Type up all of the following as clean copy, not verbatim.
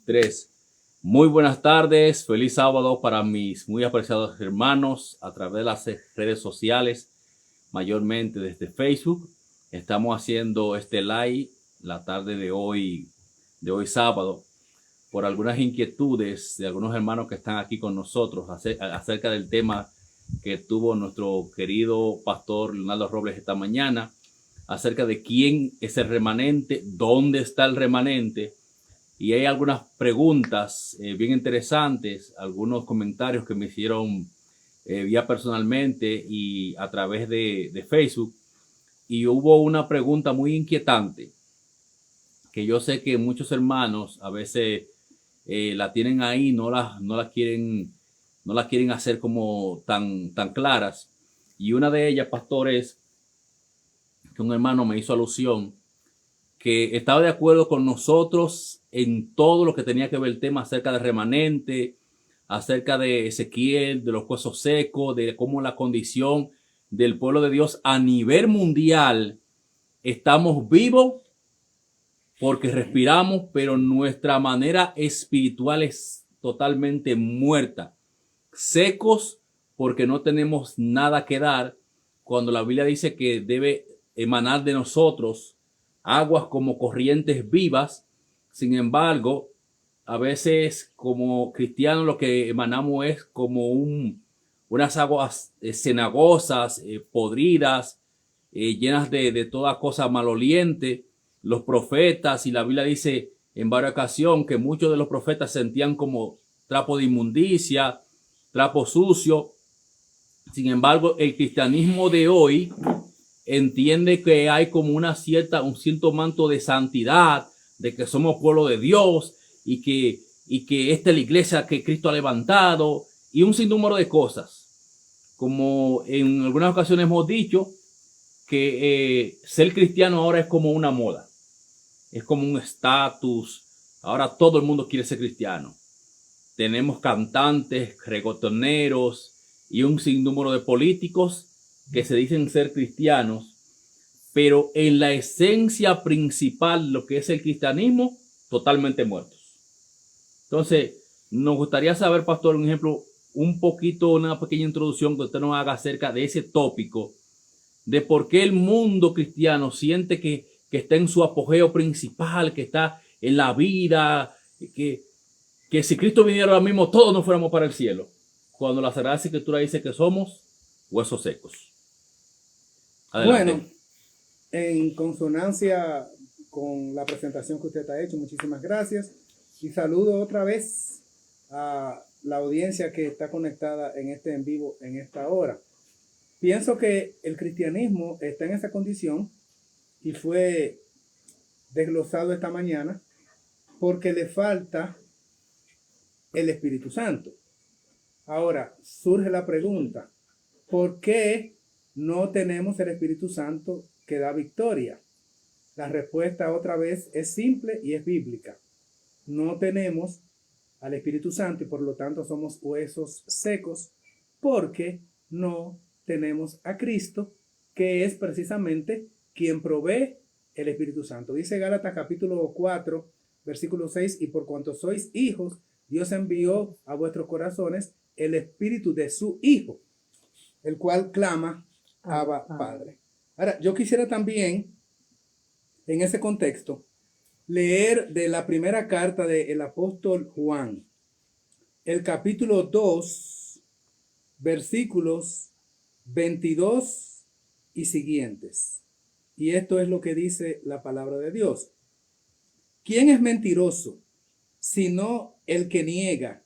3. Muy buenas tardes, feliz sábado para mis muy apreciados hermanos a través de las redes sociales, mayormente desde Facebook. Estamos haciendo este live la tarde de hoy sábado, por algunas inquietudes de algunos hermanos que están aquí con nosotros acerca del tema que tuvo nuestro querido pastor Leonardo Robles esta mañana, acerca de quién es el remanente, dónde está el remanente. Y hay algunas preguntas bien interesantes, algunos comentarios que me hicieron vía personalmente y a través de Facebook. Y hubo una pregunta muy inquietante que yo sé que muchos hermanos a veces la tienen ahí, no la quieren hacer como tan claras. Y una de ellas, pastor, es que un hermano me hizo alusión que estaba de acuerdo con nosotros en todo lo que tenía que ver el tema acerca del remanente, acerca de Ezequiel, de los huesos secos, de cómo la condición del pueblo de Dios a nivel mundial, estamos vivos porque respiramos, pero nuestra manera espiritual es totalmente muerta. Secos porque no tenemos nada que dar, cuando la Biblia dice que debe emanar de nosotros aguas como corrientes vivas. Sin embargo, a veces como cristianos lo que emanamos es como unas aguas cenagosas, podridas, llenas de toda cosa maloliente. Los profetas, y la Biblia dice en varias ocasiones que muchos de los profetas sentían como trapo de inmundicia, trapo sucio. Sin embargo, el cristianismo de hoy entiende que hay como un cierto manto de santidad, de que somos pueblo de Dios y que esta es la iglesia que Cristo ha levantado y un sinnúmero de cosas. Como en algunas ocasiones hemos dicho que ser cristiano ahora es como una moda, es como un estatus. Ahora todo el mundo quiere ser cristiano. Tenemos cantantes, reggaetoneros y un sinnúmero de políticos que se dicen ser cristianos, pero en la esencia principal, lo que es el cristianismo, totalmente muertos. Entonces, nos gustaría saber, pastor, un ejemplo, un poquito, una pequeña introducción que usted nos haga acerca de ese tópico, de por qué el mundo cristiano siente que está en su apogeo principal, que está en la vida, que si Cristo viniera ahora mismo, todos nos fuéramos para el cielo, cuando la Sagrada Escritura dice que somos huesos secos. Adelante. Bueno, en consonancia con la presentación que usted ha hecho, muchísimas gracias. Y saludo otra vez a la audiencia que está conectada en este en vivo en esta hora. Pienso que el cristianismo está en esa condición y fue desglosado esta mañana porque le falta el Espíritu Santo. Ahora surge la pregunta, ¿por qué no tenemos el Espíritu Santo que da victoria? La respuesta otra vez es simple y es bíblica. No tenemos al Espíritu Santo y por lo tanto somos huesos secos porque no tenemos a Cristo, que es precisamente quien provee el Espíritu Santo. Dice Gálatas capítulo 4, versículo 6, y por cuanto sois hijos, Dios envió a vuestros corazones el Espíritu de su Hijo, el cual clama, Abba, Padre. Ahora, yo quisiera también, en ese contexto, leer de la primera carta del apóstol Juan, el capítulo 2, versículos 22 y siguientes. Y esto es lo que dice la palabra de Dios. ¿Quién es mentiroso, sino el que niega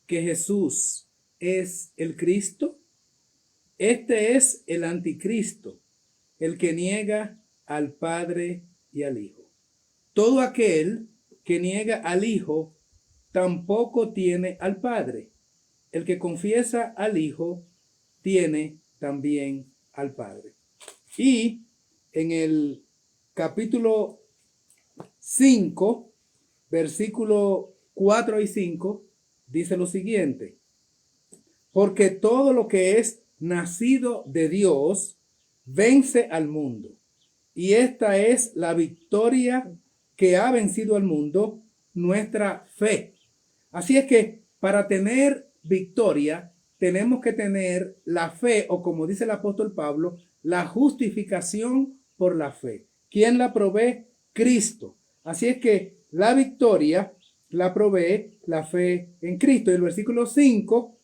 que Jesús es el Cristo? Este es el anticristo, el que niega al Padre y al Hijo. Todo aquel que niega al Hijo tampoco tiene al Padre. El que confiesa al Hijo tiene también al Padre. Y en el capítulo 5, versículo 4 y 5, dice lo siguiente: porque todo lo que es nacido de Dios vence al mundo. Y esta es la victoria que ha vencido al mundo, nuestra fe. Así es que para tener victoria tenemos que tener la fe, o como dice el apóstol Pablo, la justificación por la fe. ¿Quién la provee? Cristo. Así es que la victoria la provee la fe en Cristo. Y el versículo 5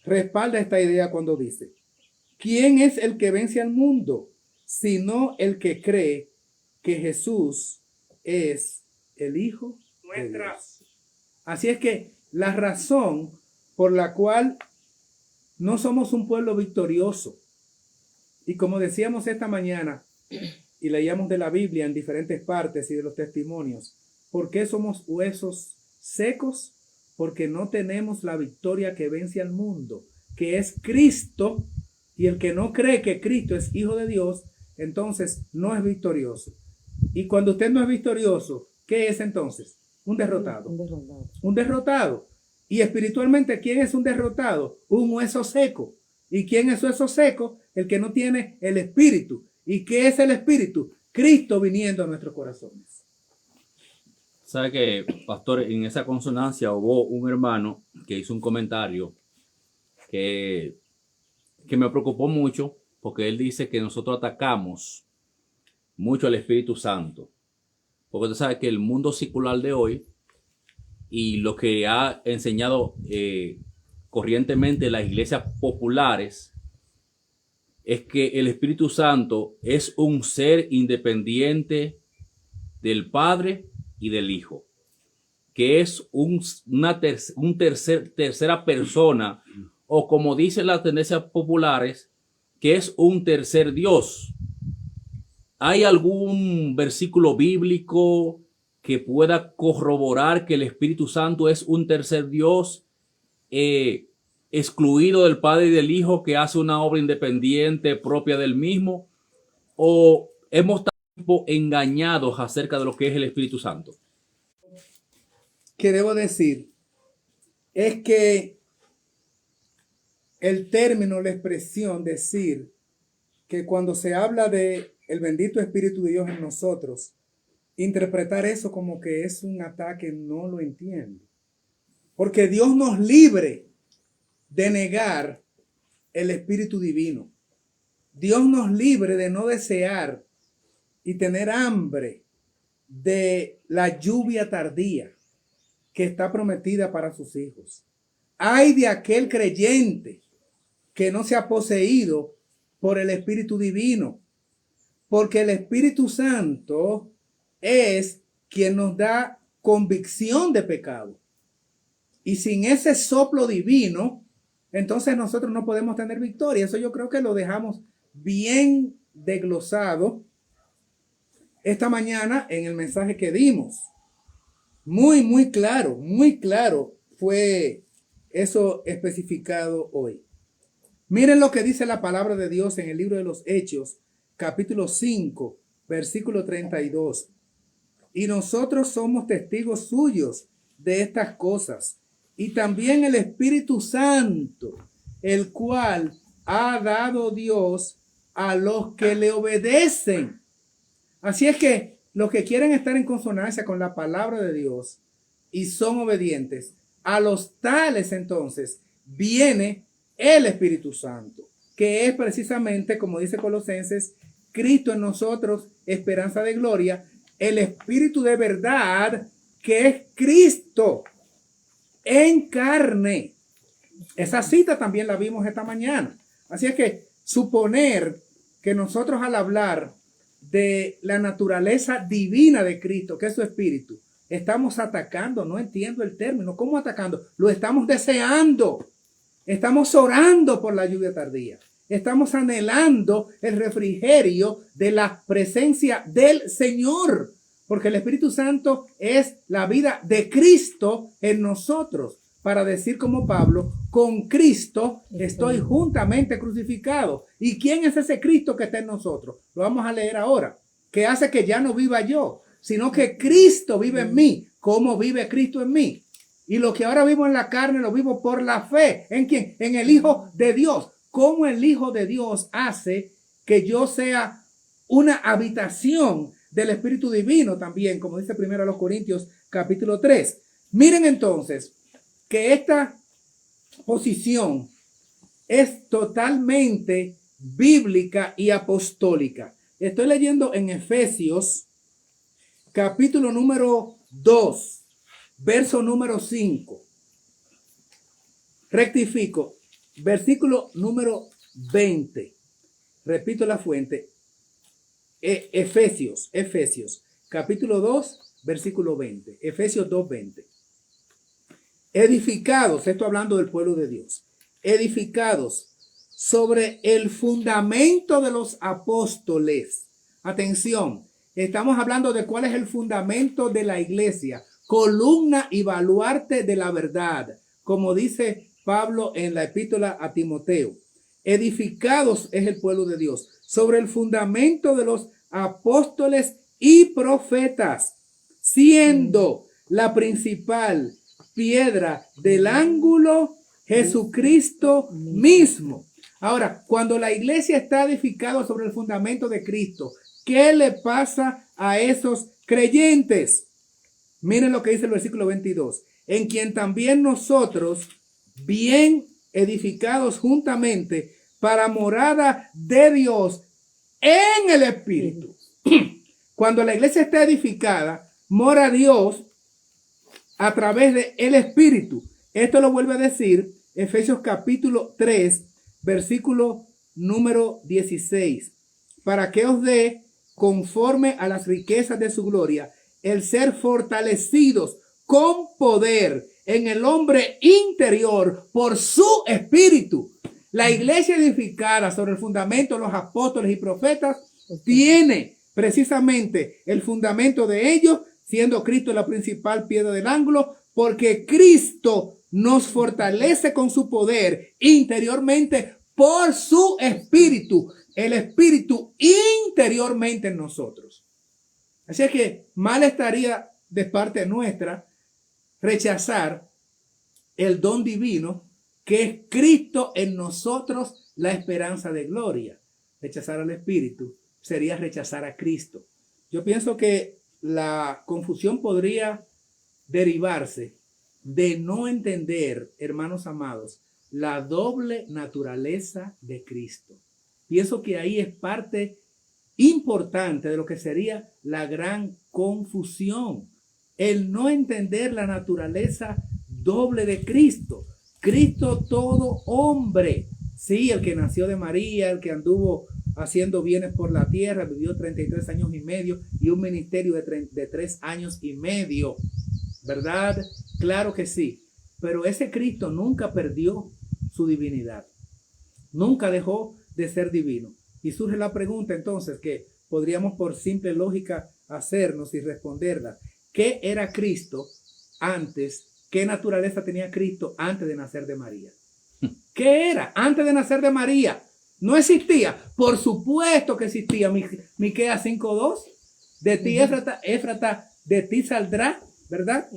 respalda esta idea cuando dice: ¿quién es el que vence al mundo? Sino el que cree que Jesús es el Hijo de Dios. Así es que la razón por la cual no somos un pueblo victorioso, y como decíamos esta mañana, y leíamos de la Biblia en diferentes partes y de los testimonios, ¿por qué somos huesos secos? Porque no tenemos la victoria que vence al mundo, que es Cristo, y el que no cree que Cristo es Hijo de Dios, entonces no es victorioso. Y cuando usted no es victorioso, ¿qué es entonces? Un derrotado. Un derrotado. Y espiritualmente, ¿quién es un derrotado? Un hueso seco. ¿Y quién es hueso seco? El que no tiene el Espíritu. ¿Y qué es el Espíritu? Cristo viniendo a nuestros corazones. ¿Sabe que, pastor, en esa consonancia hubo un hermano que hizo un comentario que me preocupó mucho, porque él dice que nosotros atacamos mucho al Espíritu Santo? Porque usted sabe que el mundo secular de hoy y lo que ha enseñado corrientemente las iglesias populares es que el Espíritu Santo es un ser independiente del Padre y del Hijo, que es una tercera persona, o como dicen las tendencias populares, que es un tercer Dios. ¿Hay algún versículo bíblico que pueda corroborar que el Espíritu Santo es un tercer Dios excluido del Padre y del Hijo, que hace una obra independiente propia del mismo? ¿O hemos estado engañados acerca de lo que es el Espíritu Santo? ¿Qué debo decir? Es que el término, la expresión, decir que cuando se habla de el bendito Espíritu de Dios en nosotros, interpretar eso como que es un ataque, no lo entiendo. Porque Dios nos libre de negar el Espíritu Divino. Dios nos libre de no desear y tener hambre de la lluvia tardía que está prometida para sus hijos. Ay de aquel creyente que no se ha poseído por el Espíritu Divino, porque el Espíritu Santo es quien nos da convicción de pecado. Y sin ese soplo divino, entonces nosotros no podemos tener victoria. Eso yo creo que lo dejamos bien desglosado esta mañana en el mensaje que dimos. Muy claro fue eso especificado hoy. Miren lo que dice la palabra de Dios en el libro de los Hechos, capítulo 5, versículo 32. Y nosotros somos testigos suyos de estas cosas. Y también el Espíritu Santo, el cual ha dado Dios a los que le obedecen. Así es que los que quieren estar en consonancia con la palabra de Dios y son obedientes, a los tales entonces viene el Espíritu Santo, que es precisamente, como dice Colosenses, Cristo en nosotros, esperanza de gloria, el Espíritu de verdad, que es Cristo en carne. Esa cita también la vimos esta mañana. Así es que suponer que nosotros al hablar de la naturaleza divina de Cristo, que es su Espíritu, estamos atacando, no entiendo el término. ¿Cómo atacando? Lo estamos deseando. Estamos orando por la lluvia tardía. Estamos anhelando el refrigerio de la presencia del Señor, porque el Espíritu Santo es la vida de Cristo en nosotros. Para decir como Pablo, con Cristo estoy juntamente crucificado. ¿Y quién es ese Cristo que está en nosotros? Lo vamos a leer ahora. Que hace que ya no viva yo, sino que Cristo vive en mí. ¿Cómo vive Cristo en mí? Y lo que ahora vivo en la carne lo vivo por la fe. ¿En quién? En el Hijo de Dios. ¿Cómo el Hijo de Dios hace que yo sea una habitación del Espíritu Divino también? Como dice 1 Corintios capítulo 3. Miren entonces que esta posición es totalmente bíblica y apostólica. Estoy leyendo en Efesios, capítulo número 2, verso número 5. Rectifico, versículo número 20. Repito la fuente. Efesios, capítulo 2, versículo 20. Efesios 2, 20. Edificados, esto hablando del pueblo de Dios, edificados sobre el fundamento de los apóstoles. Atención, estamos hablando de cuál es el fundamento de la iglesia, columna y baluarte de la verdad, como dice Pablo en la epístola a Timoteo. Edificados es el pueblo de Dios sobre el fundamento de los apóstoles y profetas, siendo la principal piedra del ángulo Jesucristo mismo. Ahora, cuando la iglesia está edificada sobre el fundamento de Cristo, ¿qué le pasa a esos creyentes? Miren lo que dice el versículo 22. En quien también nosotros, bien edificados juntamente para morada de Dios en el Espíritu. Cuando la iglesia está edificada, mora Dios a través de el Espíritu. Esto lo vuelve a decir Efesios capítulo 3, versículo número 16. Para que os dé, conforme a las riquezas de su gloria, el ser fortalecidos con poder en el hombre interior por su Espíritu. La iglesia edificada sobre el fundamento de los apóstoles y profetas tiene precisamente el fundamento de ellos, siendo Cristo la principal piedra del ángulo, porque Cristo nos fortalece con su poder interiormente por su Espíritu, el Espíritu interiormente en nosotros. Así es que mal estaría de parte nuestra rechazar el don divino que es Cristo en nosotros, la esperanza de gloria. Rechazar al Espíritu sería rechazar a Cristo. Yo pienso que la confusión podría derivarse de no entender, hermanos amados, la doble naturaleza de Cristo. Pienso que ahí es parte importante de lo que sería la gran confusión. El no entender la naturaleza doble de Cristo. Cristo todo hombre. Sí, el que nació de María, el que anduvo haciendo bienes por la tierra, vivió 33 años y medio y un ministerio de 3 años y medio. ¿Verdad? Claro que sí. Pero ese Cristo nunca perdió su divinidad. Nunca dejó de ser divino. Y surge la pregunta entonces que podríamos por simple lógica hacernos y responderla. ¿Qué era Cristo antes? ¿Qué naturaleza tenía Cristo antes de nacer de María? ¿Qué era antes de nacer de María? ¿No existía? Por supuesto que existía. Miqueas 5:2. De ti, Éfrata, de ti saldrá, ¿verdad?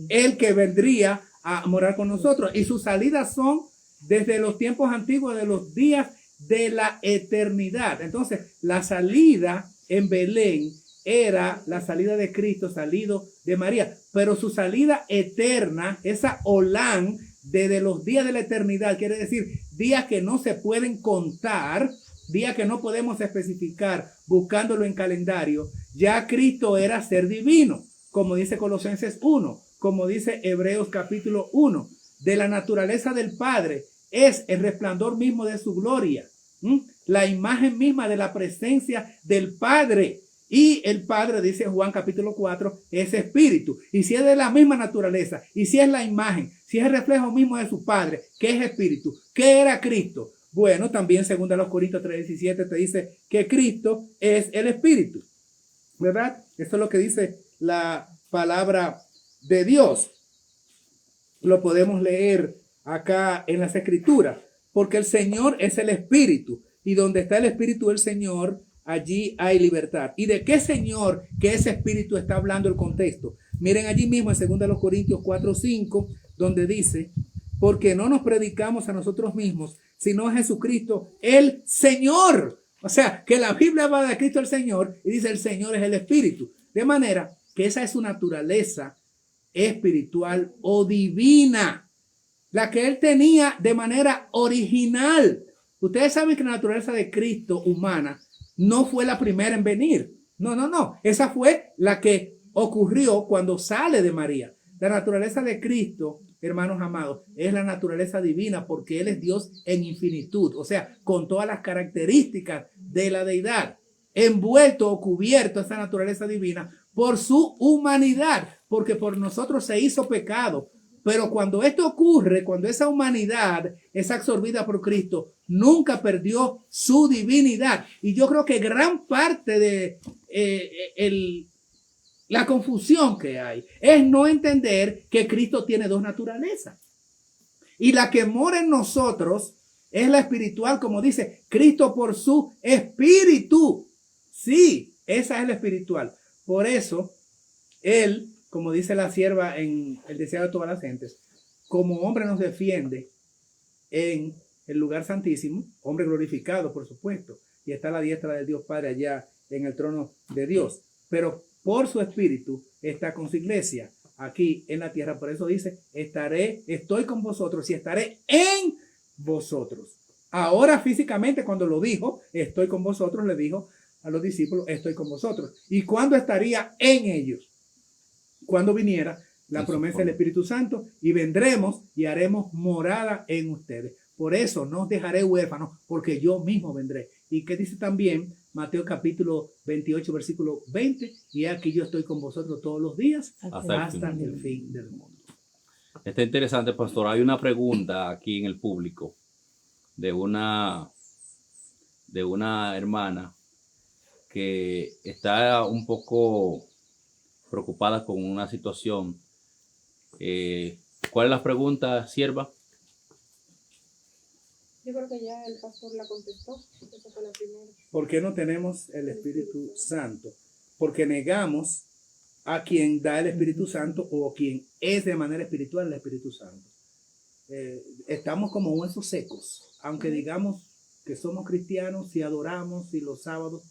El que vendría a morar con nosotros. Y sus salidas son desde los tiempos antiguos, de los días de la eternidad. Entonces, la salida en Belén era la salida de Cristo, salido de María. Pero su salida eterna, esa olán, desde los días de la eternidad, quiere decir días que no se pueden contar, días que no podemos especificar buscándolo en calendario. Ya Cristo era ser divino, como dice Colosenses 1, como dice Hebreos capítulo 1, de la naturaleza del Padre, es el resplandor mismo de su gloria, la imagen misma de la presencia del Padre. Y el Padre, dice Juan capítulo 4, es espíritu. Y si es de la misma naturaleza, y si es la imagen, si es el reflejo mismo de su Padre, que es espíritu, ¿qué era Cristo? Bueno, también según los Corintios 3:17 te dice que Cristo es el espíritu, ¿verdad? Eso es lo que dice la palabra de Dios. Lo podemos leer acá en las Escrituras, porque el Señor es el espíritu, y donde está el espíritu del Señor, allí hay libertad. ¿Y de qué Señor, que ese espíritu está hablando el contexto? Miren allí mismo en 2 Corintios 4:5, donde dice, porque no nos predicamos a nosotros mismos, sino a Jesucristo el Señor. O sea, que la Biblia habla de Cristo el Señor y dice el Señor es el Espíritu. De manera que esa es su naturaleza espiritual o divina, la que él tenía de manera original. Ustedes saben que la naturaleza de Cristo humana no fue la primera en venir. No. Esa fue la que ocurrió cuando sale de María. La naturaleza de Cristo, hermanos amados, es la naturaleza divina porque Él es Dios en infinitud, o sea, con todas las características de la deidad, envuelto o cubierto esa naturaleza divina por su humanidad, porque por nosotros se hizo pecado. Pero cuando esto ocurre, cuando esa humanidad es absorbida por Cristo, nunca perdió su divinidad. Y yo creo que gran parte de la confusión que hay es no entender que Cristo tiene dos naturalezas. Y la que mora en nosotros es la espiritual, como dice Cristo por su espíritu. Sí, esa es la espiritual. Por eso, Él, como dice la sierva en El Deseado de todas las gentes, como hombre nos defiende en el lugar santísimo, hombre glorificado, por supuesto, y está a la diestra del Dios Padre allá en el trono de Dios. Pero por su espíritu está con su iglesia aquí en la tierra. Por eso dice, estoy con vosotros y estaré en vosotros. Ahora físicamente cuando lo dijo, estoy con vosotros, le dijo a los discípulos, estoy con vosotros. ¿Y cuándo estaría en ellos? Cuando viniera la promesa del Espíritu Santo y vendremos y haremos morada en ustedes. Por eso no os dejaré huérfanos, porque yo mismo vendré. ¿Y qué dice también Mateo capítulo 28, versículo 20? Y aquí yo estoy con vosotros todos los días hasta el fin del mundo. Está interesante, pastor. Hay una pregunta aquí en el público de una hermana que está un poco preocupada con una situación. ¿Cuál es la pregunta, sierva? Yo creo que ya el pastor la contestó. Esa fue la primera. ¿Por qué no tenemos el Espíritu Santo? Porque negamos a quien da el Espíritu Santo o quien es de manera espiritual el Espíritu Santo. Estamos como huesos secos, aunque digamos que somos cristianos y adoramos y los sábados,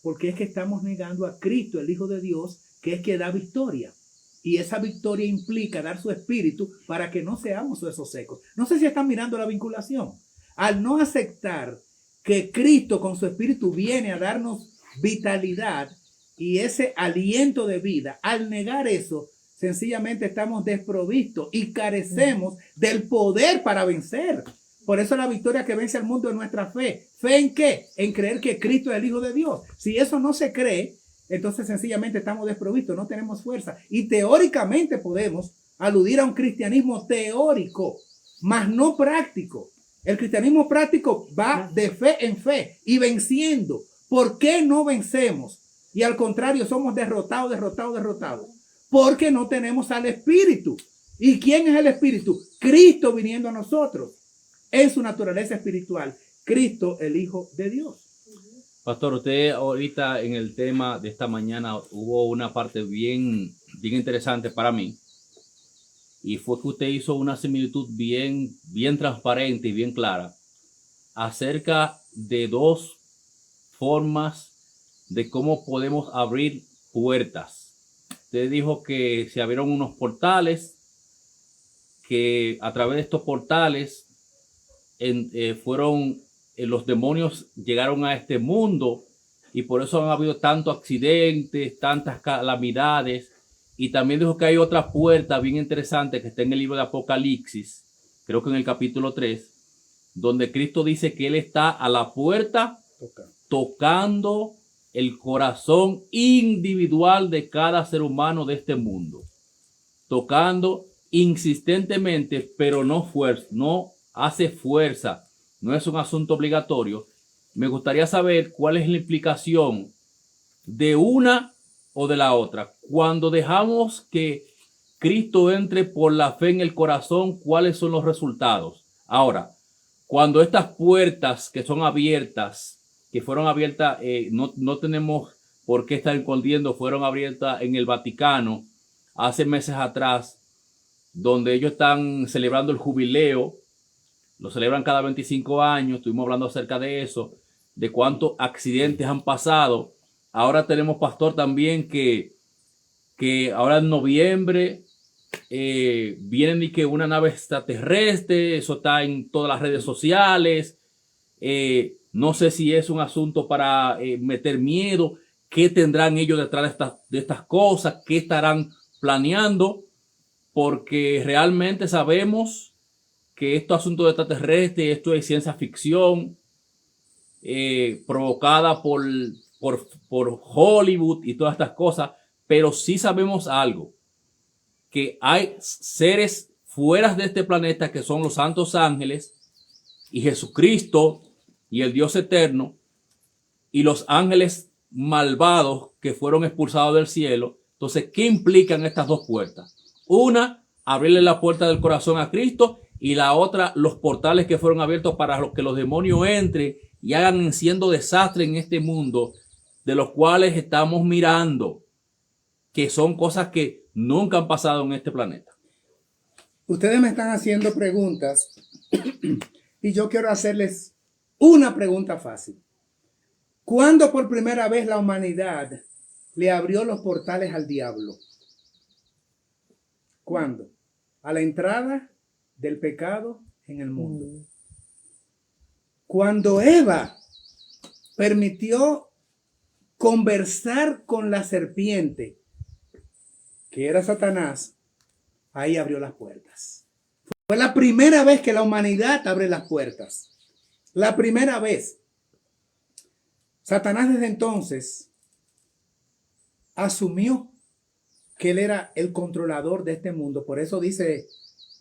porque es que estamos negando a Cristo, el Hijo de Dios, que es que da victoria. Y esa victoria implica dar su espíritu para que no seamos huesos secos. No sé si están mirando la vinculación. Al no aceptar que Cristo con su espíritu viene a darnos vitalidad y ese aliento de vida, al negar eso, sencillamente estamos desprovistos y carecemos del poder para vencer. Por eso la victoria que vence al mundo es nuestra fe. ¿Fe en qué? En creer que Cristo es el Hijo de Dios. Si eso no se cree, entonces sencillamente estamos desprovistos, no tenemos fuerza. Y teóricamente podemos aludir a un cristianismo teórico, mas no práctico. El cristianismo práctico va de fe en fe y venciendo. ¿Por qué no vencemos? Y al contrario, somos derrotados. Porque no tenemos al Espíritu. ¿Y quién es el Espíritu? Cristo viniendo a nosotros en su naturaleza espiritual. Cristo, el Hijo de Dios. Pastor, usted ahorita en el tema de esta mañana hubo una parte bien interesante para mí. Y fue que usted hizo una similitud bien transparente y bien clara acerca de dos formas de cómo podemos abrir puertas. Usted dijo que se abrieron unos portales, que a través de estos portales los demonios llegaron a este mundo y por eso han habido tantos accidentes, tantas calamidades. Y también dijo que hay otra puerta bien interesante que está en el libro de Apocalipsis, creo que en el capítulo 3, donde Cristo dice que Él está a la puerta tocando el corazón individual de cada ser humano de este mundo. Tocando insistentemente, pero no hace fuerza. No es un asunto obligatorio. Me gustaría saber cuál es la implicación de una o de la otra. Cuando dejamos que Cristo entre por la fe en el corazón, ¿cuáles son los resultados? Ahora, cuando estas puertas que son abiertas, que fueron abiertas, no tenemos por qué estar escondiendo, fueron abiertas en el Vaticano hace meses atrás, donde ellos están celebrando el jubileo, lo celebran cada 25 años, estuvimos hablando acerca de eso, de cuántos accidentes han pasado. Ahora tenemos, pastor, también que ahora en noviembre vienen y que una nave extraterrestre, eso está en todas las redes sociales. No sé si es un asunto para meter miedo. ¿Qué tendrán ellos detrás de estas cosas? ¿Qué estarán planeando? Porque realmente sabemos que estos asuntos de extraterrestres, esto es ciencia ficción provocada por Hollywood y todas estas cosas, pero sí sabemos algo, que hay seres fuera de este planeta que son los santos ángeles y Jesucristo y el Dios eterno y los ángeles malvados que fueron expulsados del cielo. Entonces, ¿qué implican estas dos puertas? Una, abrirle la puerta del corazón a Cristo, y la otra, los portales que fueron abiertos para que los demonios entren y hagan siendo desastre en este mundo, de los cuales estamos mirando, que son cosas que nunca han pasado en este planeta. Ustedes me están haciendo preguntas y yo quiero hacerles una pregunta fácil. ¿Cuándo por primera vez la humanidad le abrió los portales al diablo? ¿Cuándo? A la entrada del pecado en el mundo. Cuando Eva permitió conversar con la serpiente, que era Satanás, ahí abrió las puertas. Fue la primera vez que la humanidad abre las puertas. La primera vez. Satanás desde entonces asumió que él era el controlador de este mundo. Por eso dice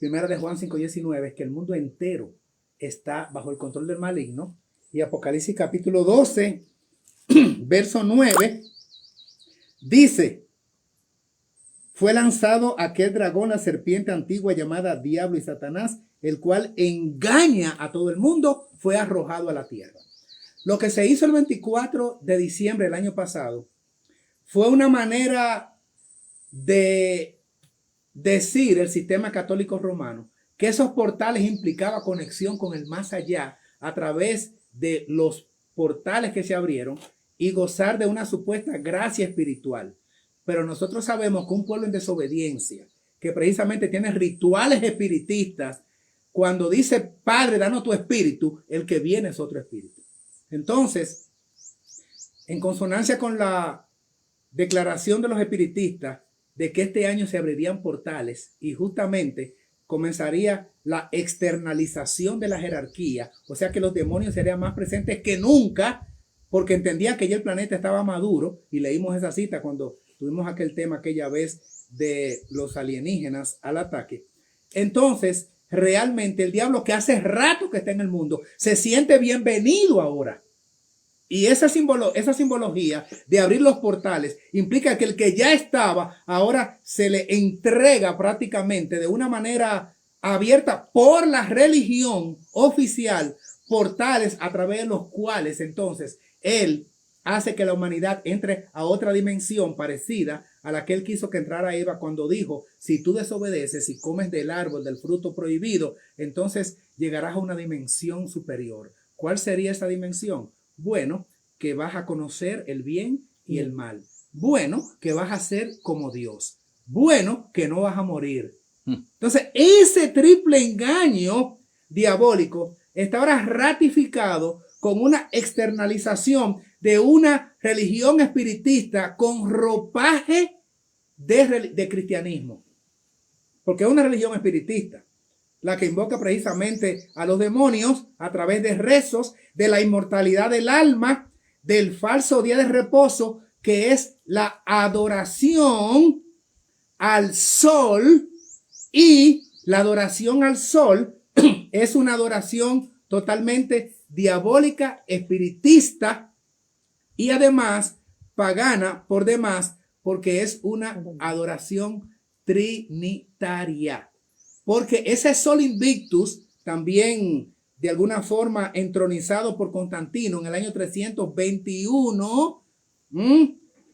1 de Juan 5:19 que el mundo entero está bajo el control del maligno. Y Apocalipsis capítulo 12, verso 9, dice: fue lanzado aquel dragón, la serpiente antigua llamada Diablo y Satanás, el cual engaña a todo el mundo, fue arrojado a la tierra. Lo que se hizo el 24 de diciembre del año pasado fue una manera de decir el sistema católico romano que esos portales implicaban conexión con el más allá a través de los portales que se abrieron y gozar de una supuesta gracia espiritual. Pero nosotros sabemos que un pueblo en desobediencia, que precisamente tiene rituales espiritistas, cuando dice Padre, danos tu espíritu, el que viene es otro espíritu. Entonces, en consonancia con la declaración de los espiritistas de que este año se abrirían portales y justamente comenzaría la externalización de la jerarquía, o sea que los demonios serían más presentes que nunca, porque entendían que ya el planeta estaba maduro, y leímos esa cita cuando tuvimos aquel tema aquella vez de los alienígenas al ataque. Entonces, realmente el diablo, que hace rato que está en el mundo, se siente bienvenido ahora. Y esa simbología de abrir los portales implica que el que ya estaba, ahora se le entrega prácticamente de una manera abierta por la religión oficial, portales a través de los cuales entonces él hace que la humanidad entre a otra dimensión parecida a la que él quiso que entrara Eva cuando dijo: si tú desobedeces y comes del árbol del fruto prohibido, entonces llegarás a una dimensión superior. ¿Cuál sería esa dimensión? Bueno, que vas a conocer el bien y el mal. Bueno, que vas a ser como Dios. Bueno, que no vas a morir. Entonces, ese triple engaño diabólico está ahora ratificado con una externalización de una religión espiritista con ropaje de cristianismo. Porque es una religión espiritista, la que invoca precisamente a los demonios a través de rezos, de la inmortalidad del alma, del falso día de reposo, que es la adoración al sol. Y la adoración al sol es una adoración totalmente diabólica, espiritista y además pagana por demás, porque es una adoración trinitaria. Porque ese sol invictus, también de alguna forma entronizado por Constantino en el año 321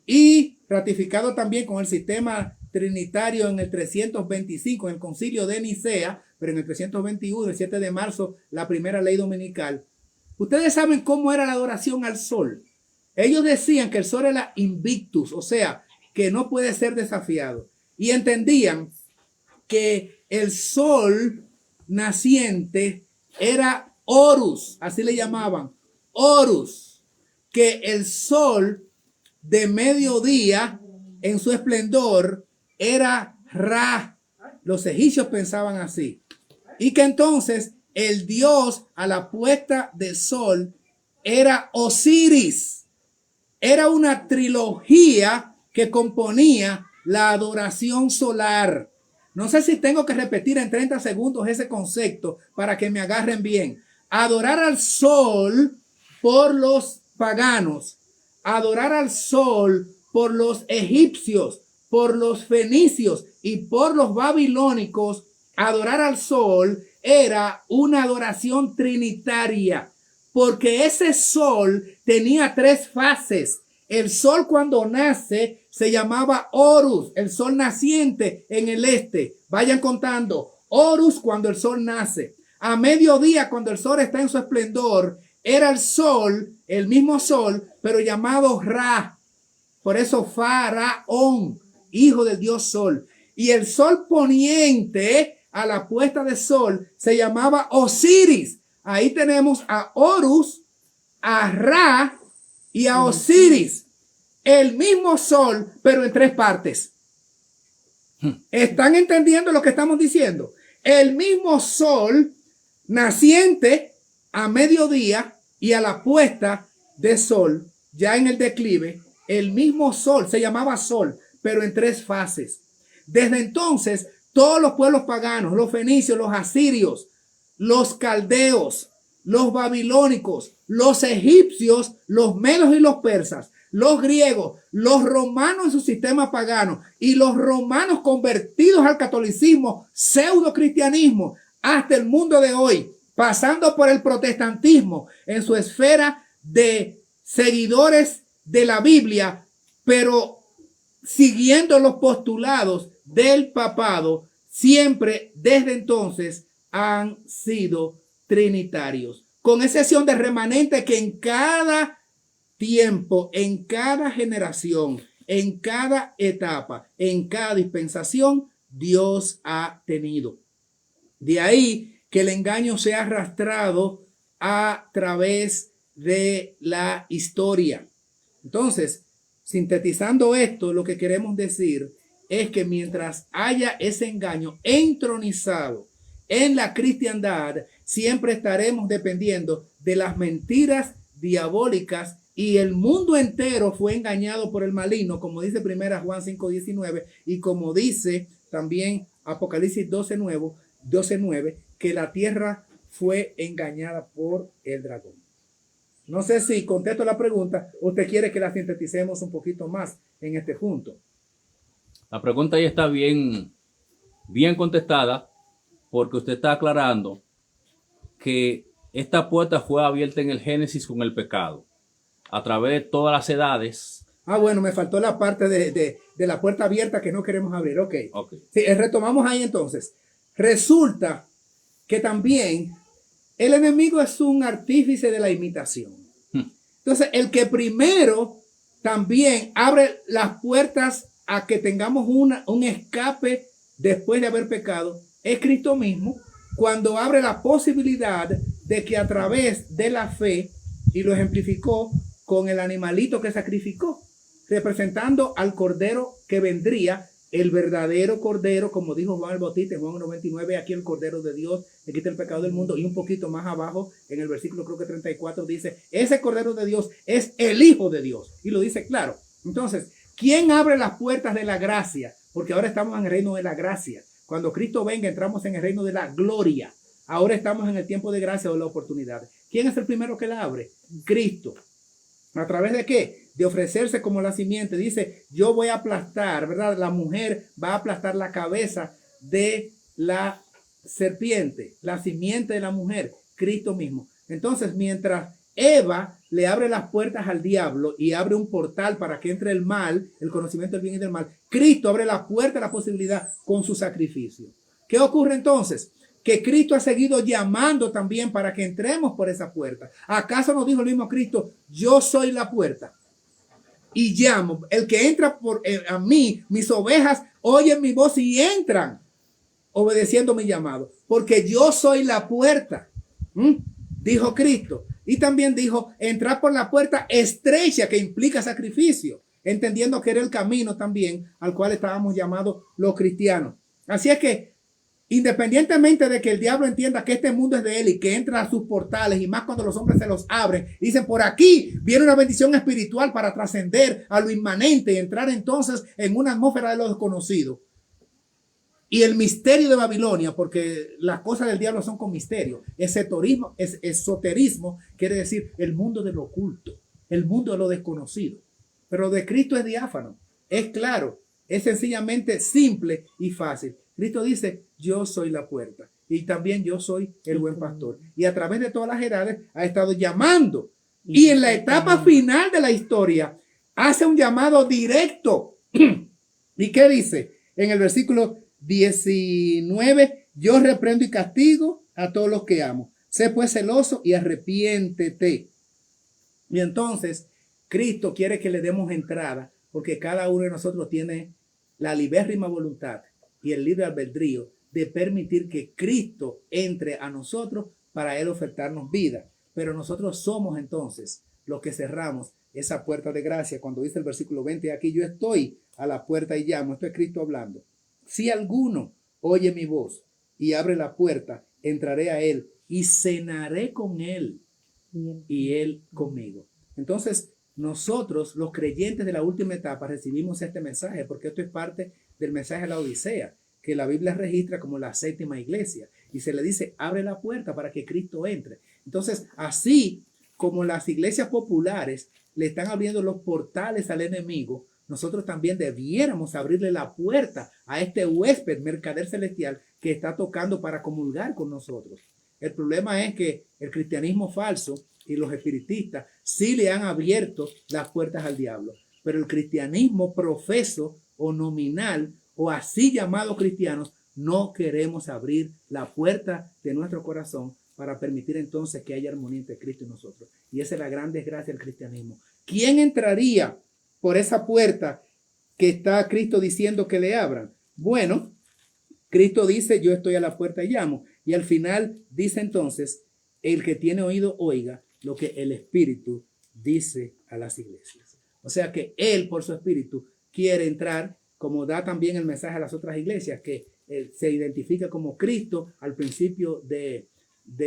y ratificado también con el sistema trinitario en el 325 en el concilio de Nicea, pero en el 321, el 7 de marzo, la primera ley dominical. Ustedes saben cómo era la adoración al sol. Ellos decían que el sol era invictus, o sea, que no puede ser desafiado. Y entendían que el sol naciente era Horus, así le llamaban, Horus, que el sol de mediodía en su esplendor era Ra. Los egipcios pensaban así. Y que entonces el dios a la puesta del sol era Osiris. Era una trilogía que componía la adoración solar. No sé si tengo que repetir en 30 segundos ese concepto para que me agarren bien. Adorar al sol por los paganos, adorar al sol por los egipcios, por los fenicios y por los babilónicos, adorar al sol era una adoración trinitaria, porque ese sol tenía tres fases. El sol cuando nace se llamaba Horus, el sol naciente en el este. Vayan contando. Horus cuando el sol nace. A mediodía cuando el sol está en su esplendor, era el sol, el mismo sol, pero llamado Ra. Por eso Faraón, hijo del dios sol. Y el sol poniente a la puesta de sol se llamaba Osiris. Ahí tenemos a Horus, a Ra y a Osiris. El mismo sol, pero en tres partes. ¿Están entendiendo lo que estamos diciendo? El mismo sol naciente a mediodía y a la puesta de sol, ya en el declive, el mismo sol, se llamaba sol, pero en tres fases. Desde entonces, todos los pueblos paganos, los fenicios, los asirios, los caldeos, los babilónicos, los egipcios, los medos y los persas, los griegos, los romanos en su sistema pagano y los romanos convertidos al catolicismo, pseudo cristianismo, hasta el mundo de hoy, pasando por el protestantismo en su esfera de seguidores de la Biblia, pero siguiendo los postulados del papado, siempre desde entonces han sido trinitarios, con excepción de remanente que en cada tiempo, en cada generación, en cada etapa, en cada dispensación, Dios ha tenido. De ahí que el engaño se ha arrastrado a través de la historia. Entonces, sintetizando esto, lo que queremos decir es que mientras haya ese engaño entronizado en la cristiandad, siempre estaremos dependiendo de las mentiras diabólicas y el mundo entero fue engañado por el maligno, como dice 1 Juan 5:19 y como dice también Apocalipsis 12:9, que la tierra fue engañada por el dragón. No sé si contesto la pregunta, usted quiere que la sinteticemos un poquito más en este punto. La pregunta ahí está bien contestada, porque usted está aclarando que esta puerta fue abierta en el Génesis con el pecado, a través de todas las edades. Ah, bueno, me faltó la parte de la puerta abierta que no queremos abrir. Ok. Sí, retomamos ahí entonces. Resulta que también el enemigo es un artífice de la imitación. Entonces, el que primero también abre las puertas a que tengamos un escape después de haber pecado es Cristo mismo, cuando abre la posibilidad de que a través de la fe, y lo ejemplificó con el animalito que sacrificó, representando al cordero que vendría, el verdadero cordero, como dijo Juan el Bautista en Juan 99, aquí el cordero de Dios que quita el pecado del mundo, y un poquito más abajo en el versículo creo que 34 dice, ese cordero de Dios es el Hijo de Dios, y lo dice claro. Entonces, ¿quién abre las puertas de la gracia? Porque ahora estamos en el reino de la gracia. Cuando Cristo venga, entramos en el reino de la gloria. Ahora estamos en el tiempo de gracia o de la oportunidad. ¿Quién es el primero que la abre? Cristo. ¿A través de qué? De ofrecerse como la simiente. Dice, yo voy a aplastar, ¿verdad? La mujer va a aplastar la cabeza de la serpiente, la simiente de la mujer, Cristo mismo. Entonces, mientras Eva le abre las puertas al diablo y abre un portal para que entre el mal, el conocimiento del bien y del mal, Cristo abre la puerta a la posibilidad con su sacrificio. ¿Qué ocurre entonces? Que Cristo ha seguido llamando también para que entremos por esa puerta. ¿Acaso nos dijo el mismo Cristo, yo soy la puerta y llamo? El que entra a mí, mis ovejas oyen mi voz y entran. obedeciendo mi llamado, porque yo soy la puerta, dijo Cristo. Y también dijo, entrar por la puerta estrecha, que implica sacrificio, entendiendo que era el camino también al cual estábamos llamados los cristianos. Así es que, independientemente de que el diablo entienda que este mundo es de él y que entra a sus portales, y más cuando los hombres se los abren, dicen, por aquí viene una bendición espiritual para trascender a lo inmanente y entrar entonces en una atmósfera de lo desconocido. Y el misterio de Babilonia, porque las cosas del diablo son con misterio. Esoterismo quiere decir el mundo de lo oculto, el mundo de lo desconocido. Pero de Cristo es diáfano, es claro, es sencillamente simple y fácil. Cristo dice, yo soy la puerta y también yo soy el buen pastor. Y a través de todas las edades ha estado llamando. Y en la etapa final de la historia hace un llamado directo. ¿Y qué dice? En el versículo 19, yo reprendo y castigo a todos los que amo. Sé pues celoso y arrepiéntete. Y entonces Cristo quiere que le demos entrada, porque cada uno de nosotros tiene la libérrima voluntad y el libre albedrío de permitir que Cristo entre a nosotros para él ofertarnos vida. Pero nosotros somos entonces los que cerramos esa puerta de gracia. Cuando dice el versículo 20, aquí yo estoy a la puerta y llamo. Esto es Cristo hablando. Si alguno oye mi voz y abre la puerta, entraré a él y cenaré con él y él conmigo. Entonces, nosotros, los creyentes de la última etapa, recibimos este mensaje, porque esto es parte del mensaje de la Odisea, que la Biblia registra como la séptima iglesia. Y se le dice, abre la puerta para que Cristo entre. Entonces, así como las iglesias populares le están abriendo los portales al enemigo, nosotros también debiéramos abrirle la puerta a este huésped mercader celestial que está tocando para comulgar con nosotros. El problema es que el cristianismo falso y los espiritistas sí le han abierto las puertas al diablo, pero el cristianismo profeso o nominal o así llamados cristianos no queremos abrir la puerta de nuestro corazón para permitir entonces que haya armonía entre Cristo y nosotros. Y esa es la gran desgracia del cristianismo. ¿Quién entraría por esa puerta que está Cristo diciendo que le abran? Bueno, Cristo dice, yo estoy a la puerta y llamo. Y al final dice entonces, el que tiene oído oiga lo que el Espíritu dice a las iglesias. O sea que Él por su Espíritu quiere entrar, como da también el mensaje a las otras iglesias, que se identifica como Cristo al principio de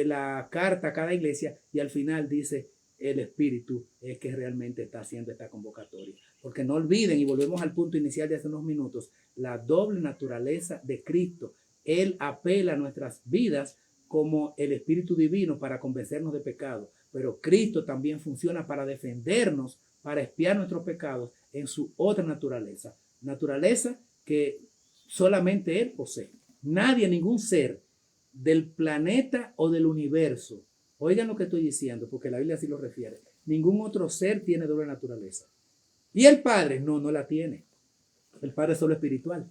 la carta a cada iglesia, y al final dice, el Espíritu es que realmente está haciendo esta convocatoria. Porque no olviden, y volvemos al punto inicial de hace unos minutos, la doble naturaleza de Cristo. Él apela a nuestras vidas como el Espíritu Divino para convencernos de pecado, pero Cristo también funciona para defendernos, para expiar nuestros pecados en su otra naturaleza que solamente Él posee. Nadie, ningún ser del planeta o del universo, oigan lo que estoy diciendo, porque la Biblia así lo refiere, ningún otro ser tiene doble naturaleza. Y el Padre, no la tiene. El Padre es solo espiritual.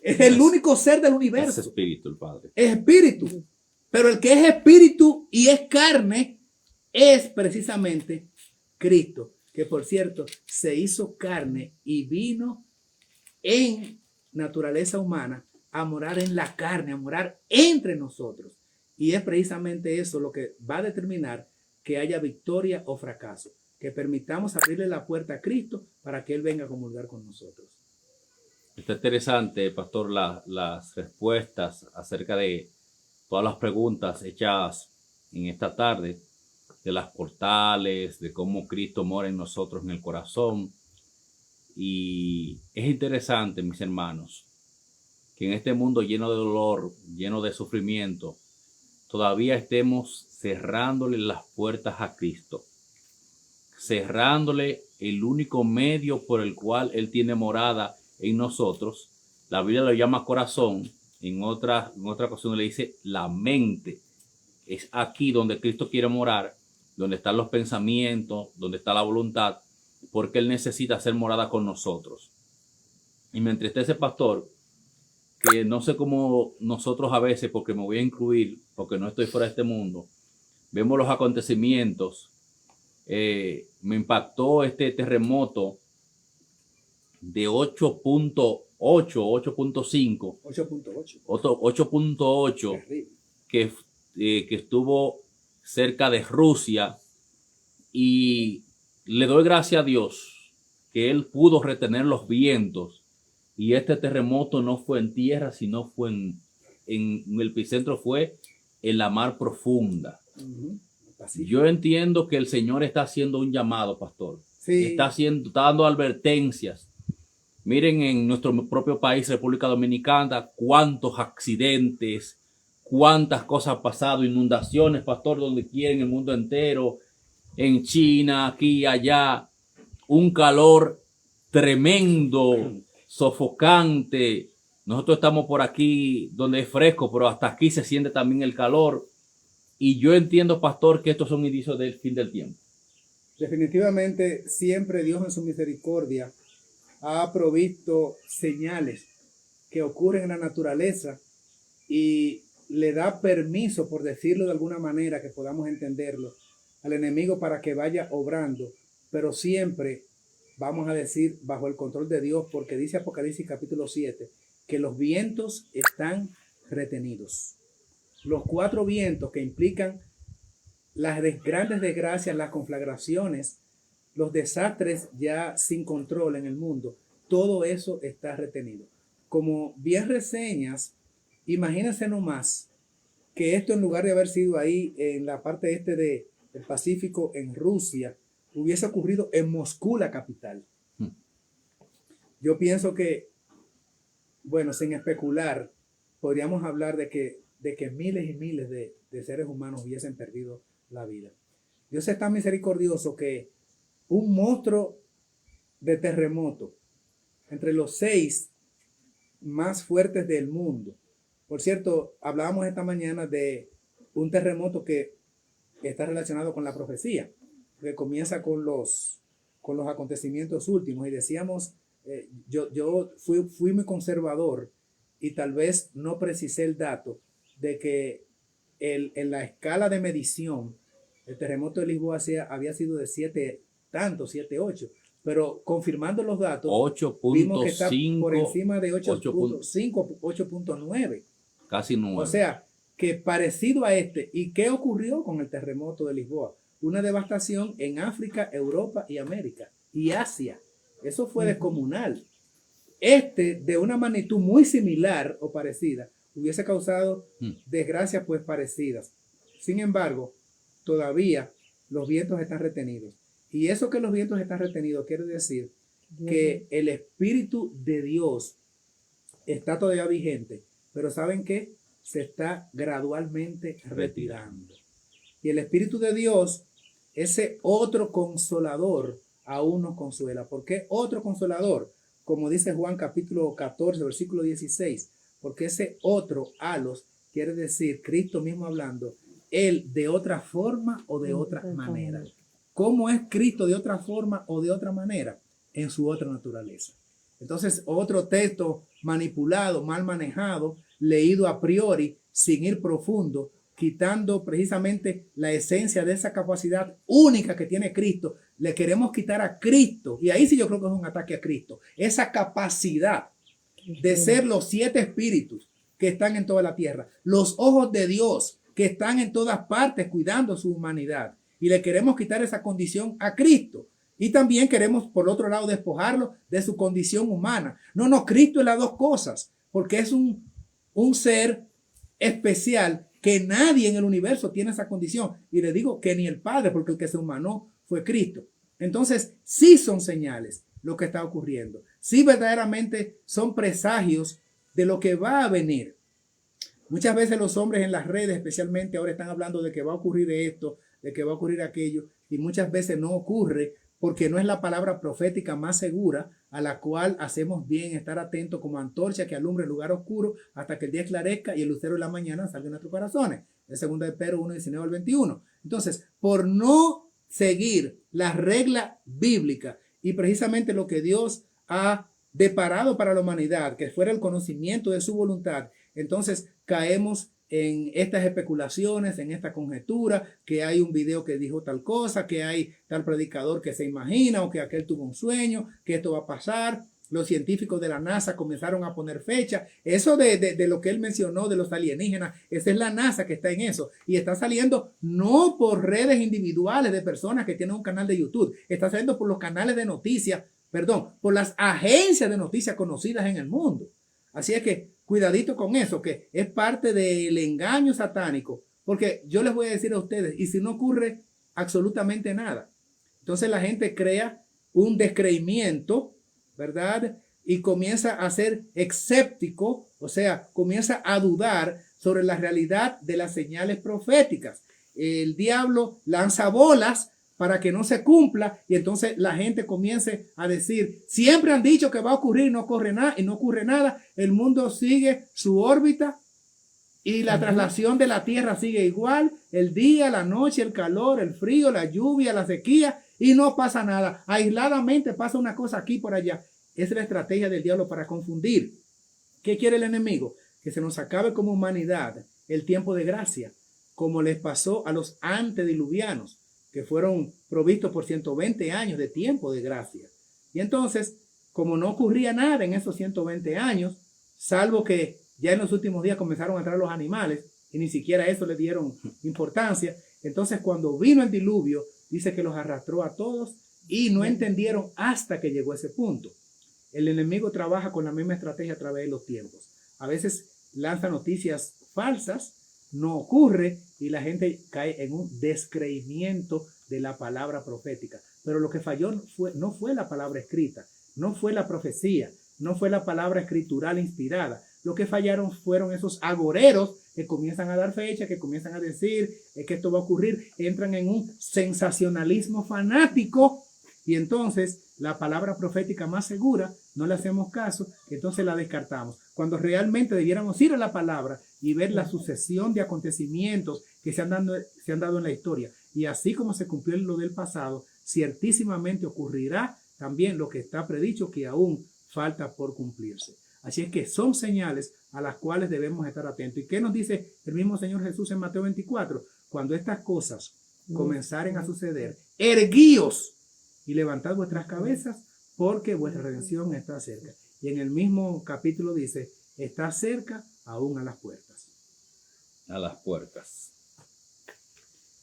Es el único ser del universo. Es espíritu el Padre. Es espíritu. Pero el que es espíritu y es carne es precisamente Cristo, que por cierto se hizo carne y vino en naturaleza humana a morar en la carne, a morar entre nosotros. Y es precisamente eso lo que va a determinar que haya victoria o fracaso. Que permitamos abrirle la puerta a Cristo para que Él venga a comulgar con nosotros. Está interesante, pastor, las respuestas acerca de todas las preguntas hechas en esta tarde, de las portales, de cómo Cristo mora en nosotros en el corazón. Y es interesante, mis hermanos, que en este mundo lleno de dolor, lleno de sufrimiento, todavía estemos cerrándole las puertas a Cristo, cerrándole el único medio por el cual Él tiene morada en nosotros. La Biblia lo llama corazón, en otra ocasión le dice la mente. Es aquí donde Cristo quiere morar, donde están los pensamientos, donde está la voluntad, porque Él necesita hacer morada con nosotros. Y me entristece, pastor, que no sé cómo nosotros a veces, porque me voy a incluir, porque no estoy fuera de este mundo, vemos los acontecimientos. Me impactó este terremoto de 8.1 8.5, 8.8. 8.8, que estuvo cerca de Rusia, y le doy gracias a Dios que él pudo retener los vientos, y este terremoto no fue en tierra, sino fue en el epicentro, fue en la mar profunda. Yo entiendo que el Señor está haciendo un llamado, pastor. Sí. Está dando advertencias. Miren, en nuestro propio país, República Dominicana, cuántos accidentes, cuántas cosas han pasado, inundaciones, pastor, donde quiera en el mundo entero, en China, aquí, allá, un calor tremendo, sofocante. Nosotros estamos por aquí donde es fresco, pero hasta aquí se siente también el calor. Y yo entiendo, pastor, que estos son indicios del fin del tiempo. Definitivamente, siempre Dios en su misericordia ha provisto señales que ocurren en la naturaleza y le da permiso, por decirlo de alguna manera, que podamos entenderlo, al enemigo para que vaya obrando, pero siempre, vamos a decir, bajo el control de Dios, porque dice Apocalipsis capítulo 7, que los vientos están retenidos. Los 4 vientos que implican las grandes desgracias, las conflagraciones, los desastres ya sin control en el mundo, todo eso está retenido. Como bien reseñas, imagínense nomás que esto, en lugar de haber sido ahí en la parte este del Pacífico, en Rusia, hubiese ocurrido en Moscú, la capital. Yo pienso que, bueno, sin especular, podríamos hablar de que miles y miles de seres humanos hubiesen perdido la vida. Dios es tan misericordioso que un monstruo de terremoto, entre los 6 más fuertes del mundo. Por cierto, hablábamos esta mañana de un terremoto que está relacionado con la profecía, que comienza con los acontecimientos últimos, y decíamos, yo fui muy conservador y tal vez no precisé el dato de que en la escala de medición el terremoto de Lisboa había sido de 7.8, pero confirmando los datos, 8.5, vimos que está por encima de 8.5, 8.9. Casi 9. O sea, que parecido a este. ¿Y qué ocurrió con el terremoto de Lisboa? Una devastación en África, Europa y América y Asia. Eso fue descomunal. De una magnitud muy similar o parecida, hubiese causado desgracias pues parecidas. Sin embargo, todavía los vientos están retenidos. Y eso que los vientos están retenidos quiere decir que el Espíritu de Dios está todavía vigente, pero ¿saben qué? Se está gradualmente retirando. Y el Espíritu de Dios, ese otro consolador, aún nos consuela. ¿Por qué otro consolador? Como dice Juan capítulo 14, versículo 16, porque ese otro, alos, quiere decir, Cristo mismo hablando, Él de otra forma o de otra manera. ¿Cómo es Cristo de otra forma o de otra manera? En su otra naturaleza. Entonces, otro texto manipulado, mal manejado, leído a priori, sin ir profundo, quitando precisamente la esencia de esa capacidad única que tiene Cristo. Le queremos quitar a Cristo, y ahí sí yo creo que es un ataque a Cristo, esa capacidad de ser los 7 espíritus que están en toda la tierra, los ojos de Dios que están en todas partes cuidando su humanidad, y le queremos quitar esa condición a Cristo. Y también queremos, por otro lado, despojarlo de su condición humana. No, Cristo es las 2 cosas, porque es un ser especial que nadie en el universo tiene esa condición. Y le digo que ni el Padre, porque el que se humanó fue Cristo. Entonces, sí son señales lo que está ocurriendo. Sí verdaderamente son presagios de lo que va a venir. Muchas veces los hombres en las redes, especialmente ahora, están hablando de que va a ocurrir esto, de que va a ocurrir aquello, y muchas veces no ocurre porque no es la palabra profética más segura, a la cual hacemos bien estar atentos como antorcha que alumbre el lugar oscuro hasta que el día esclarezca y el lucero de la mañana salga en nuestros corazones. Es 2 de Pedro 1, 19 al 21. Entonces, por no seguir la regla bíblica y precisamente lo que Dios ha deparado para la humanidad, que fuera el conocimiento de su voluntad, entonces caemos en estas especulaciones, en esta conjetura, que hay un video que dijo tal cosa, que hay tal predicador que se imagina, o que aquel tuvo un sueño, que esto va a pasar. Los científicos de la NASA comenzaron a poner fecha. Eso de lo que él mencionó de los alienígenas, esa es la NASA que está en eso. Y está saliendo no por redes individuales de personas que tienen un canal de YouTube. Está saliendo por los canales de noticias, perdón, por las agencias de noticias conocidas en el mundo. Así es que cuidadito con eso, que es parte del engaño satánico. Porque yo les voy a decir a ustedes, y si no ocurre absolutamente nada, entonces la gente crea un descreimiento, ¿verdad? Y comienza a ser escéptico, o sea, comienza a dudar sobre la realidad de las señales proféticas. El diablo lanza bolas para que no se cumpla y entonces la gente comience a decir, siempre han dicho que va a ocurrir y no ocurre nada, y no ocurre nada. El mundo sigue su órbita y la traslación de la tierra sigue igual, el día, la noche, el calor, el frío, la lluvia, la sequía, y no pasa nada. Aisladamente pasa una cosa aquí por allá. Es la estrategia del diablo para confundir. ¿Qué quiere el enemigo? Que se nos acabe como humanidad el tiempo de gracia, como les pasó a los antediluvianos, que fueron provistos por 120 años de tiempo de gracia. Y entonces, como no ocurría nada en esos 120 años, salvo que ya en los últimos días comenzaron a entrar los animales, y ni siquiera eso le dieron importancia, entonces cuando vino el diluvio, dice que los arrastró a todos y no entendieron hasta que llegó ese punto. El enemigo trabaja con la misma estrategia a través de los tiempos. A veces lanza noticias falsas, no ocurre y la gente cae en un descreimiento de la palabra profética. Pero lo que falló no fue la palabra escrita, no fue la profecía, no fue la palabra escritural inspirada. Lo que fallaron fueron esos agoreros que comienzan a dar fecha, que comienzan a decir que esto va a ocurrir, entran en un sensacionalismo fanático y entonces la palabra profética más segura no le hacemos caso, entonces la descartamos. Cuando realmente debiéramos ir a la palabra y ver la sucesión de acontecimientos que se han dado en la historia. Y así como se cumplió lo del pasado, ciertísimamente ocurrirá también lo que está predicho, que aún falta por cumplirse. Así es que son señales a las cuales debemos estar atentos. ¿Y qué nos dice el mismo Señor Jesús en Mateo 24? Cuando estas cosas comenzaren a suceder, erguíos y levantad vuestras cabezas, porque vuestra redención está cerca. Y en el mismo capítulo dice, está cerca aún a las puertas. A las puertas.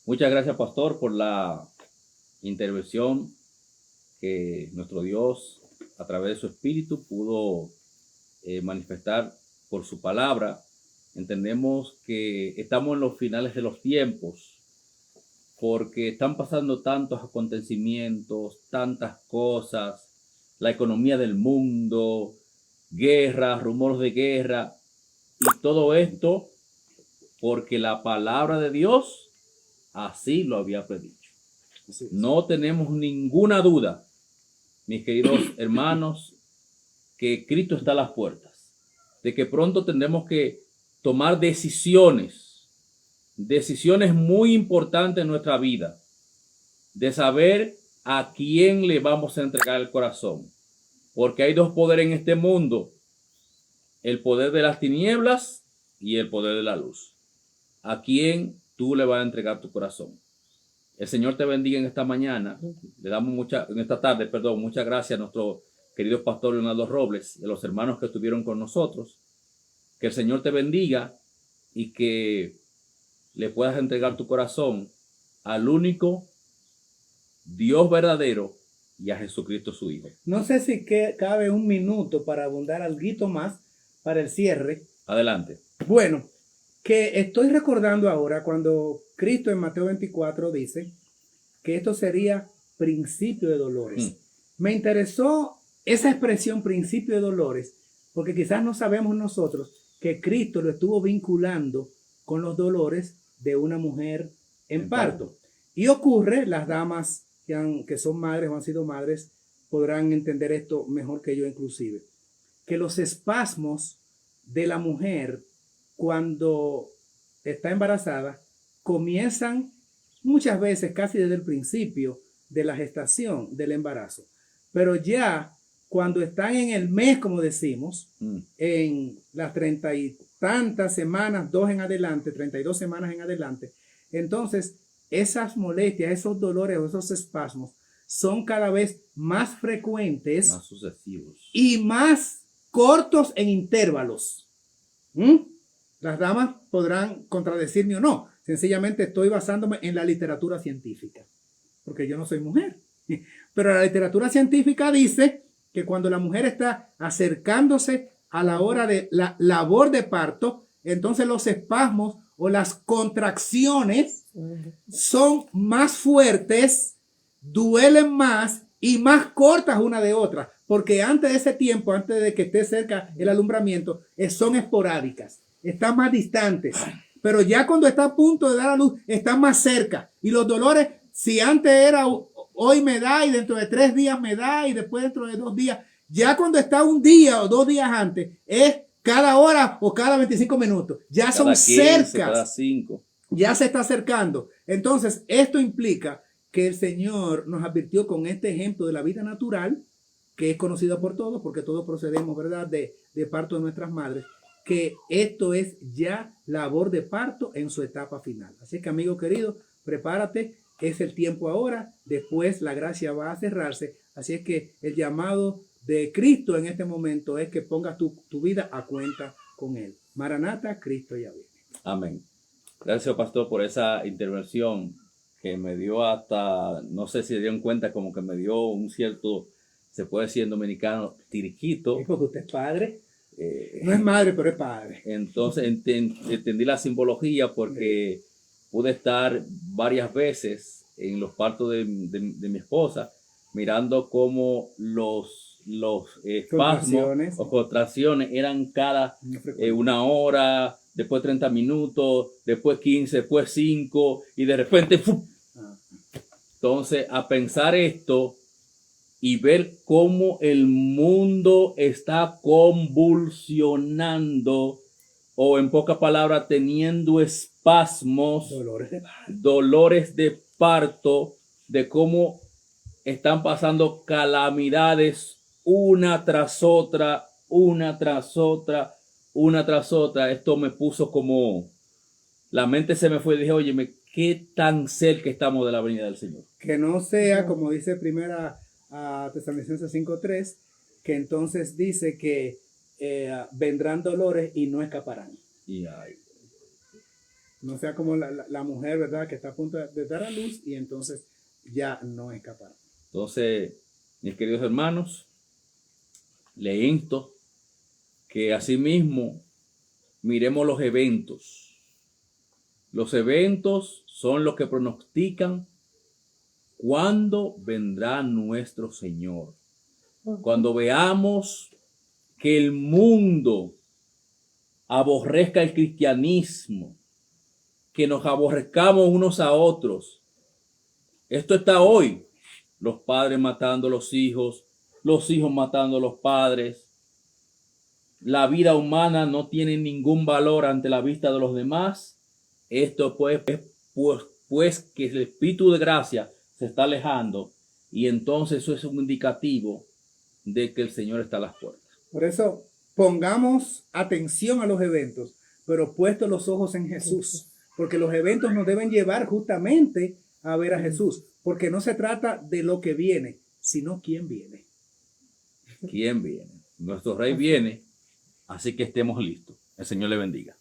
Muchas gracias, pastor, por la intervención que nuestro Dios, a través de su Espíritu, pudo manifestar por su palabra. Entendemos que estamos en los finales de los tiempos, porque están pasando tantos acontecimientos, tantas cosas, la economía del mundo, guerras, rumores de guerra, y todo esto porque la palabra de Dios así lo había predicho. No tenemos ninguna duda, mis queridos hermanos, que Cristo está a las puertas, de que pronto tendremos que tomar decisiones muy importantes en nuestra vida, de saber a quién le vamos a entregar el corazón, porque hay dos poderes en este mundo, el poder de las tinieblas y el poder de la luz. ¿A quién tú le vas a entregar tu corazón? El Señor te bendiga en esta mañana. Le damos en esta tarde, muchas gracias a nuestro querido pastor Leonardo Robles y a los hermanos que estuvieron con nosotros. Que el Señor te bendiga y que le puedas entregar tu corazón al único Dios verdadero y a Jesucristo su Hijo. No sé si cabe un minuto para abundar algo más para el cierre. Adelante. Bueno, que estoy recordando ahora cuando Cristo en Mateo 24 dice que esto sería principio de dolores. Me interesó esa expresión principio de dolores porque quizás no sabemos nosotros que Cristo lo estuvo vinculando con los dolores de una mujer en parto. Y ocurre, las damas que son madres o han sido madres podrán entender esto mejor que yo inclusive, que los espasmos de la mujer cuando está embarazada comienzan muchas veces casi desde el principio de la gestación del embarazo, pero ya cuando están en el mes, como decimos, en las 30 y tantas semanas, 32 semanas en adelante, entonces esas molestias, esos dolores o esos espasmos son cada vez más frecuentes, más sucesivos. y más cortos en intervalos. ¿Mm? Las damas podrán contradecirme o no. Sencillamente estoy basándome en la literatura científica, porque yo no soy mujer. Pero la literatura científica dice que cuando la mujer está acercándose a la hora de la labor de parto, entonces los espasmos o las contracciones son más fuertes, duelen más y más cortas una de otra, porque antes de ese tiempo, antes de que esté cerca el alumbramiento, son esporádicas, están más distantes, pero ya cuando está a punto de dar a luz, están más cerca. Y los dolores, si antes era hoy me da y dentro de 3 días me da y después dentro de 2 días, ya cuando está un día o 2 días antes, es cada hora o cada 25 minutos. Ya cada son 15, cercas. Cada 5. Ya se está acercando. Entonces, esto implica que el Señor nos advirtió con este ejemplo de la vida natural, que es conocida por todos, porque todos procedemos, ¿verdad?, de parto de nuestras madres, que esto es ya labor de parto en su etapa final. Así que, amigo querido, prepárate, es el tiempo ahora, después la gracia va a cerrarse. Así es que el llamado de Cristo en este momento es que pongas tu vida a cuenta con Él. Maranata, Cristo ya viene. Amén. Gracias, pastor, por esa intervención que me dio hasta, no sé si se dieron cuenta, como que me dio un cierto, se puede decir en dominicano, tiriquito. ¿Es porque usted es padre? No es madre, pero es padre. Entonces entendí la simbología porque pude estar varias veces en los partos de mi esposa, mirando cómo los espasmos o contracciones eran cada 1 hora, después 30 minutos, después 15, después 5 y de repente ¡fum! Entonces, a pensar esto y ver cómo el mundo está convulsionando, o en pocas palabras, teniendo espasmos, dolores de parto, de cómo están pasando calamidades una tras otra, una tras otra, una tras otra. Esto me puso como, la mente se me fue y dije, oye, ¿qué tan cerca estamos de la venida del Señor? Que no sea, como dice primera Tesalonicenses 5:3, que entonces dice que vendrán dolores y no escaparán. No sea como la mujer, ¿verdad?, que está a punto de dar a luz y entonces ya no escapará. Entonces, mis queridos hermanos, le insto que asimismo miremos los eventos. Los eventos son los que pronostican cuándo vendrá nuestro Señor. Cuando veamos que el mundo aborrezca el cristianismo, que nos aborrezcamos unos a otros. Esto está hoy. Los padres matando a los hijos matando a los padres. La vida humana no tiene ningún valor ante la vista de los demás. Esto pues que el Espíritu de gracia se está alejando, y entonces eso es un indicativo de que el Señor está a las puertas. Por eso pongamos atención a los eventos, pero puestos los ojos en Jesús, porque los eventos nos deben llevar justamente a ver a Jesús, porque no se trata de lo que viene, sino quién viene. ¿Quién viene? Nuestro Rey viene, así que estemos listos. El Señor le bendiga.